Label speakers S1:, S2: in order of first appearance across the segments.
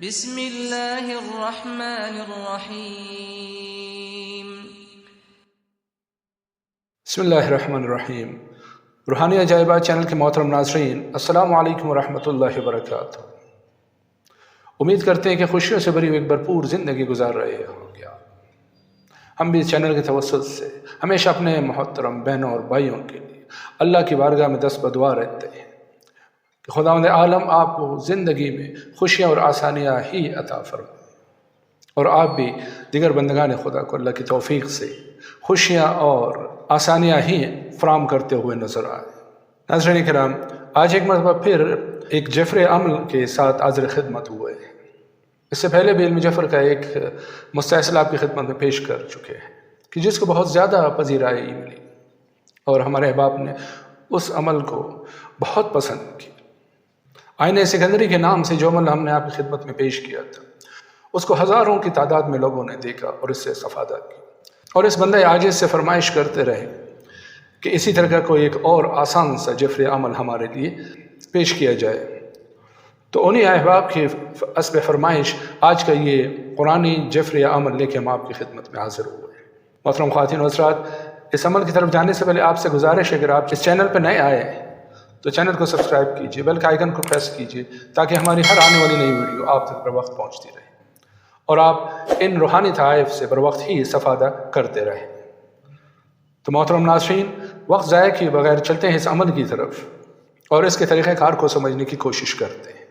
S1: بسم اللہ الرحمن الرحیم۔
S2: بسم اللہ الرحمن الرحیم۔ روحانی عجائبات چینل کے محترم ناظرین، السلام علیکم ورحمۃ اللہ وبرکاتہ۔ امید کرتے ہیں کہ خوشیوں سے بھری ایک بھرپور زندگی گزار رہے ہوں گے۔ ہم بھی اس چینل کے توسط سے ہمیشہ اپنے محترم بہنوں اور بھائیوں کے لیے اللہ کی بارگاہ میں دست بدعا رہتے ہیں کہ خداوند عالم آپ کو زندگی میں خوشیاں اور آسانیاں ہی عطا فرمائے، اور آپ بھی دیگر بندگان خدا کو اللہ کی توفیق سے خوشیاں اور آسانیاں ہی فراہم کرتے ہوئے نظر آئے۔ ناظرین کرام، آج ایک مرتبہ پھر ایک جفر عمل کے ساتھ حاضر خدمت ہوئے ہیں۔ اس سے پہلے بھی علم جفر کا ایک مستحصل آپ کی خدمت میں پیش کر چکے ہیں کہ جس کو بہت زیادہ پذیرائی ملی، اور ہمارے احباب نے اس عمل کو بہت پسند کیا۔ آئینہ سکندری کے نام سے جو عمل ہم نے آپ کی خدمت میں پیش کیا تھا، اس کو ہزاروں کی تعداد میں لوگوں نے دیکھا اور اس سے استفادہ کیا، اور اس بندہ عاجز سے فرمائش کرتے رہے کہ اسی طرح کا کوئی ایک اور آسان سا جفر عمل ہمارے لیے پیش کیا جائے۔ تو انہی احباب کی حسب فرمائش آج کا یہ قرآنی جفر عمل لے کے ہم آپ کی خدمت میں حاضر ہوئے ہیں۔ محترم خواتین و حضرات، اس عمل کی طرف جانے سے پہلے آپ سے گزارش ہے کہ اگر آپ اس چینل پہ نئے آئے ہیں تو چینل کو سبسکرائب کیجئے، بیل کے آئیکن کو پریس کیجئے تاکہ ہماری ہر آنے والی نئی ویڈیو آپ تک بر وقت پہنچتی رہے اور آپ ان روحانی تحائف سے بر وقت ہی استفادہ کرتے رہیں۔ تو محترم ناظرین، وقت ضائع کیے بغیر چلتے ہیں اس عمل کی طرف اور اس کے طریقہ کار کو سمجھنے کی کوشش کرتے ہیں۔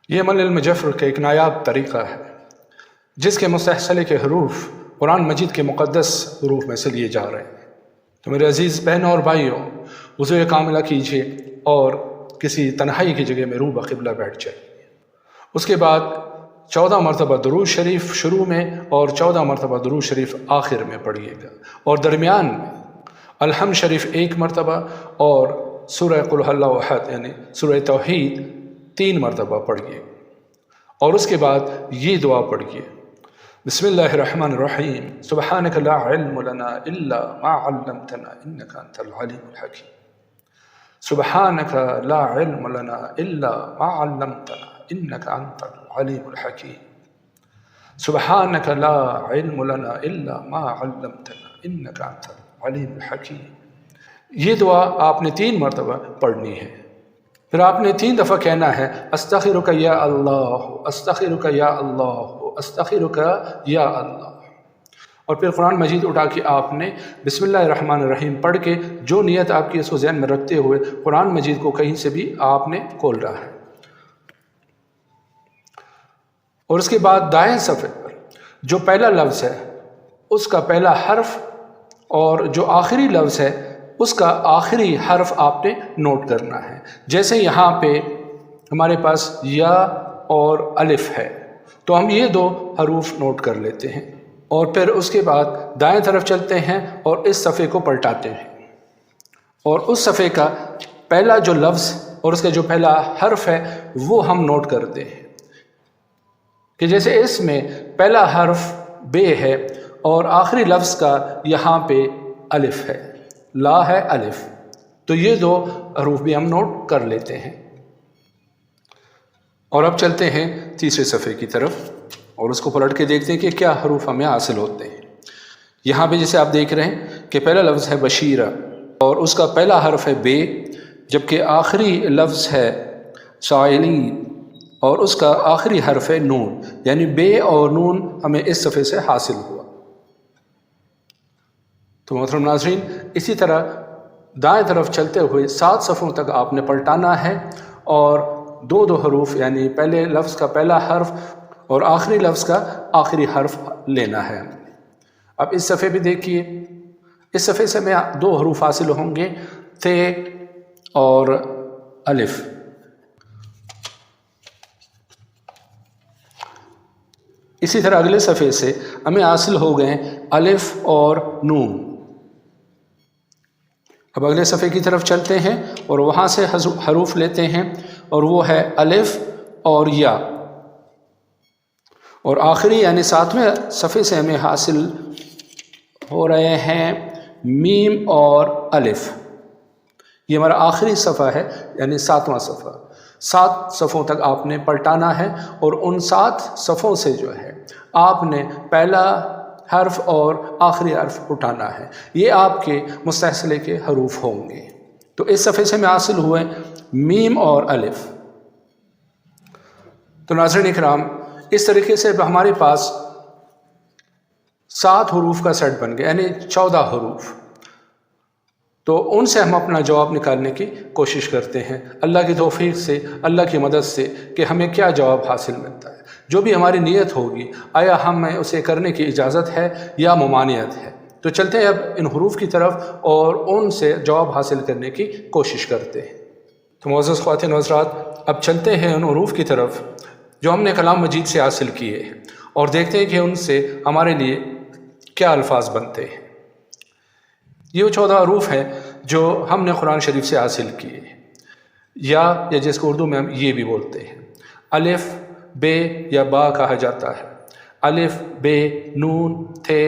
S2: یہ عمل علم جفر کا ایک نایاب طریقہ ہے جس کے مستحصل کے حروف قرآن مجید کے مقدس حروف میں سے لیے جا رہے ہیں۔ تو میرے عزیز بہنوں اور بھائیوں، وضو کاملہ کیجیے اور کسی تنہائی کی جگہ میں رو بقبلہ بیٹھ جائیے۔ اس کے بعد 14 مرتبہ درود شریف شروع میں اور 14 مرتبہ درود شریف آخر میں پڑھیے گا، اور درمیان میں الحمد شریف 1 مرتبہ اور سورہ قل هو الله احد یعنی سورہ توحید 3 مرتبہ پڑھیے، اور اس کے بعد یہ دعا پڑھیے: بسم اللہ الرحمن الرحیم، سبحانک لا علم لنا الا ما علمتنا انک انت العلیم الحکیم۔ سبحانک لا علم لنا الا ما علمتنا انک انت العلیم الحکیم۔ سبحانک لا علم لنا الا ما علمتنا انک انت العلیم الحکیم۔ یہ دعا آپ نے 3 مرتبہ پڑھنی ہے۔ پھر آپ نے 3 دفعہ کہنا ہے: استغفرک یا اللہ، استغفرک یا اللہ، استغفرک یا اللہ۔ اور پھر قرآن مجید اٹھا کے آپ نے بسم اللہ الرحمن الرحیم پڑھ کے جو نیت آپ کی اس کو ذہن میں رکھتے ہوئے قرآن مجید کو کہیں سے بھی آپ نے کھولنا ہے، اور اس کے بعد دائیں صفحے پر جو پہلا لفظ ہے اس کا پہلا حرف اور جو آخری لفظ ہے اس کا آخری حرف آپ نے نوٹ کرنا ہے۔ جیسے یہاں پہ ہمارے پاس یا اور الف ہے تو ہم یہ 2 حروف نوٹ کر لیتے ہیں، اور پھر اس کے بعد دائیں طرف چلتے ہیں اور اس صفحے کو پلٹاتے ہیں، اور اس صفحے کا پہلا جو لفظ اور اس کا جو پہلا حرف ہے وہ ہم نوٹ کرتے ہیں کہ جیسے اس میں پہلا حرف بے ہے اور آخری لفظ کا یہاں پہ الف ہے، لا ہے الف، تو یہ 2 حروف بھی ہم نوٹ کر لیتے ہیں۔ اور اب چلتے ہیں تیسرے صفحے کی طرف اور اس کو پلٹ کے دیکھتے ہیں کہ کیا حروف ہمیں حاصل ہوتے ہیں۔ یہاں پہ جیسے آپ دیکھ رہے ہیں کہ پہلا لفظ ہے بشیرہ اور اس کا پہلا حرف ہے بے، جبکہ آخری لفظ ہے سائلین اور اس کا آخری حرف ہے نون، یعنی بے اور نون ہمیں اس صفحے سے حاصل ہوا۔ تو محترم ناظرین، اسی طرح دائیں طرف چلتے ہوئے 7 صفحوں تک آپ نے پلٹانا ہے اور 2 حروف یعنی پہلے لفظ کا پہلا حرف اور آخری لفظ کا آخری حرف لینا ہے۔ اب اس صفحے پہ دیکھیے، اس صفحے سے ہمیں 2 حروف حاصل ہوں گے، تے اور الف۔ اسی طرح اگلے صفحے سے ہمیں حاصل ہو گئے الف اور نون۔ اب اگلے صفحے کی طرف چلتے ہیں اور وہاں سے حروف لیتے ہیں، اور وہ ہے الف اور یا، اور آخری یعنی 7ویں صفحے سے ہمیں حاصل ہو رہے ہیں میم اور الف۔ یہ ہمارا آخری صفحہ ہے یعنی 7واں صفحہ۔ 7 صفوں تک آپ نے پلٹانا ہے، اور ان 7 صفوں سے جو ہے آپ نے پہلا حرف اور آخری حرف اٹھانا ہے، یہ آپ کے مستحصلے کے حروف ہوں گے۔ تو اس صفحے سے میں حاصل ہوئے میم اور الف۔ تو ناظرین اکرام، اس طریقے سے ہمارے پاس 7 حروف کا سیٹ بن گیا، یعنی 14 حروف۔ تو ان سے ہم اپنا جواب نکالنے کی کوشش کرتے ہیں اللہ کی توفیق سے، اللہ کی مدد سے، کہ ہمیں کیا جواب حاصل ملتا ہے۔ جو بھی ہماری نیت ہوگی، آیا ہمیں اسے کرنے کی اجازت ہے یا ممانعت ہے۔ تو چلتے ہیں اب ان حروف کی طرف اور ان سے جواب حاصل کرنے کی کوشش کرتے ہیں۔ تو معزز خواتین و حضرات، اب چلتے ہیں ان حروف کی طرف جو ہم نے کلام مجید سے حاصل کیے ہیں، اور دیکھتے ہیں کہ ان سے ہمارے لیے کیا الفاظ بنتے ہیں۔ یہ وہ 14 حروف ہیں جو ہم نے قرآن شریف سے حاصل کیے ہیں، یا جس کو اردو میں ہم یہ بھی بولتے ہیں۔ الف، بے یا با کہا جاتا ہے، الف، بے، نون، تھے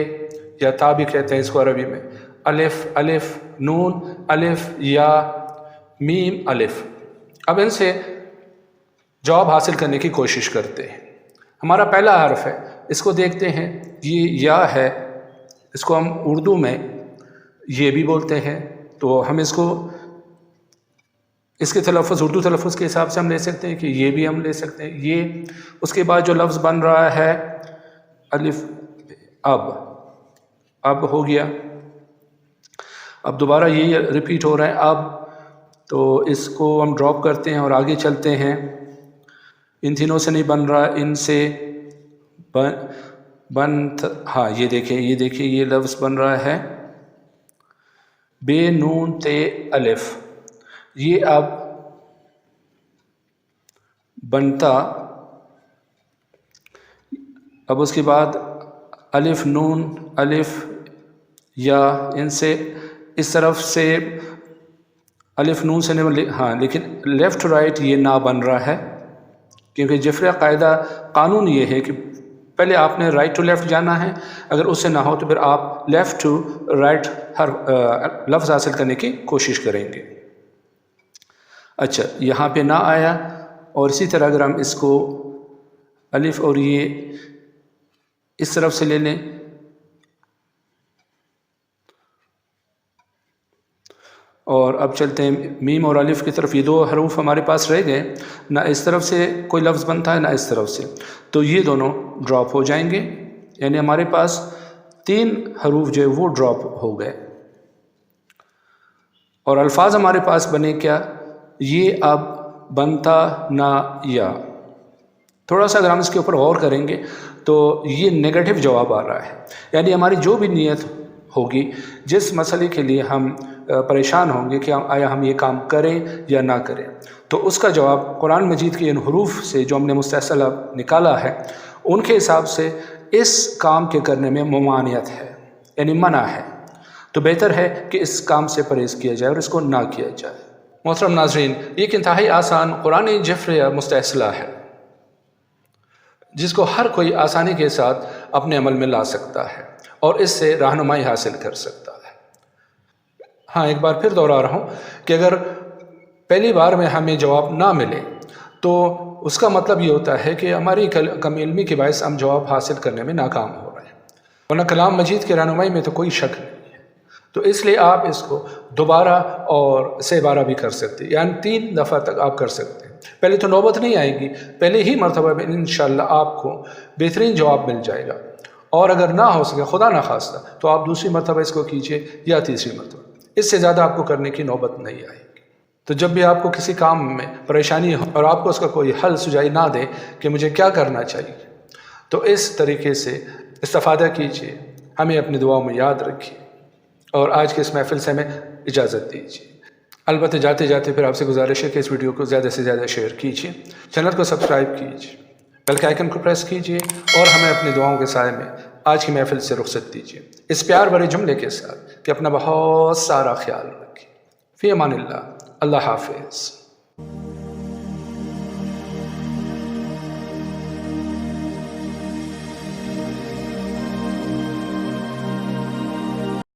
S2: یا تا بھی کہتے ہیں اس کو عربی میں، الف، الف، نون، الف، یا، میم، الف۔ اب ان سے جواب حاصل کرنے کی کوشش کرتے ہیں۔ ہمارا پہلا حرف ہے، اس کو دیکھتے ہیں، یہ یا ہے، اس کو ہم اردو میں یہ بھی بولتے ہیں، تو ہم اس کے تلفظ اردو تلفظ کے حساب سے ہم لے سکتے ہیں کہ یہ بھی ہم لے سکتے ہیں یہ۔ اس کے بعد جو لفظ بن رہا ہے الف، اب ہو گیا، اب دوبارہ یہ ریپیٹ ہو رہا ہے اب، تو اس کو ہم ڈراپ کرتے ہیں اور آگے چلتے ہیں۔ ان تینوں سے نہیں بن رہا، ان سے ہاں یہ دیکھیں یہ لفظ بن رہا ہے بے، نون، تے، الف، یہ اب بنتا، اب اس کے بعد الف، نون، الف، یا، ان سے اس طرف سے الف نون سے نہیں، ہاں لیکن لیفٹ رائٹ یہ نہ بن رہا ہے، کیونکہ جفرہ قاعدہ قانون یہ ہے کہ پہلے آپ نے رائٹ ٹو لیفٹ جانا ہے، اگر اس سے نہ ہو تو پھر آپ لیفٹ ٹو رائٹ ہر لفظ حاصل کرنے کی کوشش کریں گے۔ اچھا، یہاں پہ نہ آیا، اور اسی طرح اگر ہم اس کو الف اور یہ اس طرف سے لے لیں، اور اب چلتے ہیں میم اور الف کی طرف۔ یہ 2 حروف ہمارے پاس رہ گئے، نہ اس طرف سے کوئی لفظ بنتا ہے نہ اس طرف سے، تو یہ دونوں ڈراپ ہو جائیں گے، یعنی ہمارے پاس 3 حروف جو ہے وہ ڈراپ ہو گئے، اور الفاظ ہمارے پاس بنے کیا، یہ اب بنتا نا یا۔ تھوڑا سا اگر ہم اس کے اوپر غور کریں گے تو یہ نیگیٹو جواب آ رہا ہے، یعنی ہماری جو بھی نیت ہوگی، جس مسئلے کے لیے ہم پریشان ہوں گے کہ آیا ہم یہ کام کریں یا نہ کریں، تو اس کا جواب قرآن مجید کے ان حروف سے جو ہم نے مستحصل نکالا ہے، ان کے حساب سے اس کام کے کرنے میں ممانعت ہے، یعنی منع ہے، تو بہتر ہے کہ اس کام سے پرہیز کیا جائے اور اس کو نہ کیا جائے۔ محترم ناظرین، یہ ایک انتہائی آسان قرآنی جفر یا مستحصلہ ہے جس کو ہر کوئی آسانی کے ساتھ اپنے عمل میں لا سکتا ہے اور اس سے رہنمائی حاصل کر سکتا ہے۔ ہاں، ایک بار پھر دوہرا رہا ہوں کہ اگر پہلی بار میں ہمیں جواب نہ ملے تو اس کا مطلب یہ ہوتا ہے کہ ہماری کم علمی کے باعث ہم جواب حاصل کرنے میں ناکام ہو رہے ہیں، ورنہ کلام مجید کی رہنمائی میں تو کوئی شک نہیں ہے۔ تو اس لیے آپ اس کو دوبارہ اور 6 بار بھی کر سکتے ہیں، یعنی 3 دفعہ تک آپ کر سکتے ہیں۔ پہلے تو نوبت نہیں آئے گی، پہلے ہی مرتبہ میں انشاءاللہ آپ کو بہترین جواب مل جائے گا، اور اگر نہ ہو سکے خدا نخواستہ تو آپ دوسری مرتبہ اس کو کیجئے یا تیسری مرتبہ، اس سے زیادہ آپ کو کرنے کی نوبت نہیں آئے گی۔ تو جب بھی آپ کو کسی کام میں پریشانی ہو اور آپ کو اس کا کوئی حل سجائی نہ دے کہ مجھے کیا کرنا چاہیے، تو اس طریقے سے استفادہ کیجئے، ہمیں اپنی دعاؤں میں یاد رکھیے، اور آج کے اس محفل سے ہمیں اجازت دیجیے۔ البتہ جاتے جاتے پھر آپ سے گزارش ہے کہ اس ویڈیو کو زیادہ سے زیادہ شیئر کیجیے، چینل کو سبسکرائب کیجیے، بیل کے آئیکن کو پریس کیجیے، اور ہمیں اپنی دعاؤں کے سائے میں آج کی محفل سے رخصت دیجیے، اس پیار بھرے جملے کے ساتھ کہ اپنا بہت سارا خیال رکھیے۔ فی امان اللہ، اللہ حافظ۔